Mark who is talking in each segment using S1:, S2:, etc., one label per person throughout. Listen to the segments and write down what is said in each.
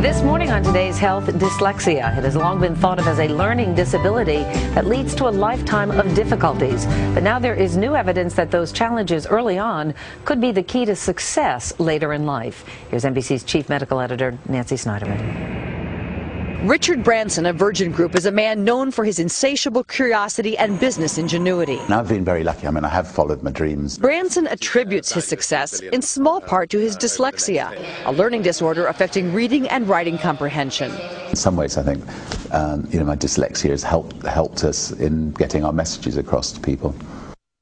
S1: This morning on Today's Health, dyslexia. It has long been thought of as a learning disability that leads to a lifetime of difficulties. But now there is new evidence that those challenges early on could be the key to success later in life. Here's NBC's chief medical editor, Nancy Snyderman.
S2: Richard Branson of Virgin Group is a man known for his insatiable curiosity and business ingenuity.
S3: And I've been very lucky. I mean, I have followed my dreams.
S2: Branson attributes his success in small part to his dyslexia, a learning disorder affecting reading and writing comprehension.
S3: In some ways, I think, my dyslexia has helped us in getting our messages across to people.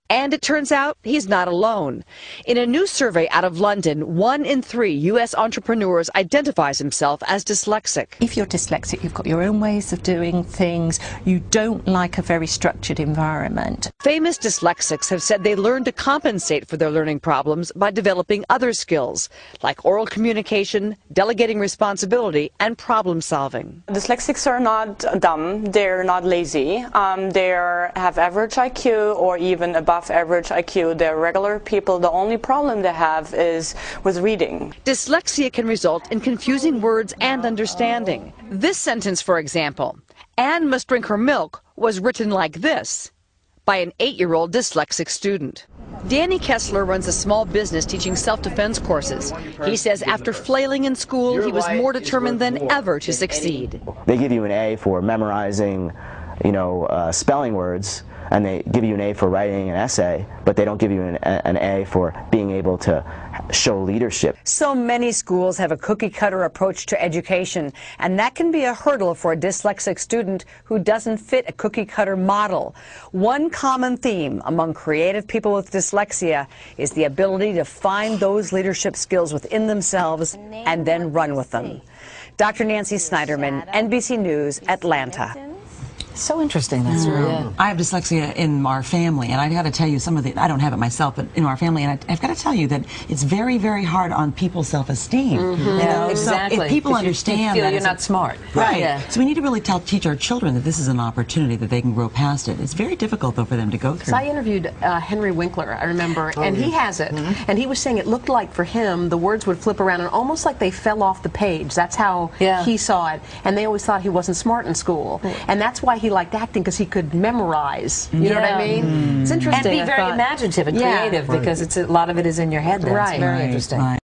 S2: And it turns out he's not alone. In a new survey out of London, 1 in 3 U.S. entrepreneurs identifies himself as dyslexic.
S4: If you're dyslexic, you've got your own ways of doing things. You don't like a very structured environment.
S2: Famous dyslexics have said they learn to compensate for their learning problems by developing other skills, like oral communication, delegating responsibility, and problem solving.
S5: Dyslexics are not dumb. They're not lazy. They have average IQ or even above average IQ. They're regular people. The only problem they have is with reading.
S2: Dyslexia can result in confusing words and understanding. This sentence, for example, "Anne must drink her milk," was written like this by an 8-year-old dyslexic student. Danny Kessler runs a small business teaching self-defense courses. He says after flailing in school, he was more determined than ever to succeed.
S6: They give you an A for memorizing, spelling words, and they give you an A for writing an essay, but they don't give you an A for being able to show leadership.
S7: So many schools have a cookie-cutter approach to education, and that can be a hurdle for a dyslexic student who doesn't fit a cookie-cutter model. One common theme among creative people with dyslexia is the ability to find those leadership skills within themselves and then run with them. Dr. Nancy Snyderman, NBC News, Atlanta.
S1: So interesting. That's real.
S8: I have dyslexia in our family, and I've got to tell you I don't have it myself, but in our family, and I've got to tell you that it's very, very hard on people's self-esteem.
S1: Exactly.
S8: So if people understand
S1: you feel
S8: that
S1: you're not smart.
S8: Right.
S1: Yeah.
S8: So we need to really teach our children that this is an opportunity that they can grow past it. It's very difficult, though, for them to go through.
S9: So I interviewed Henry Winkler, I remember, and he has it. And he was saying it looked like for him the words would flip around and almost like they fell off the page. That's how he saw it. And they always thought he wasn't smart in school. And that's why he liked acting, because he could memorize. You know what I mean? It's interesting.
S1: And be very imaginative and creative, because a lot of it is in your head then.
S9: Right.
S1: It's very interesting.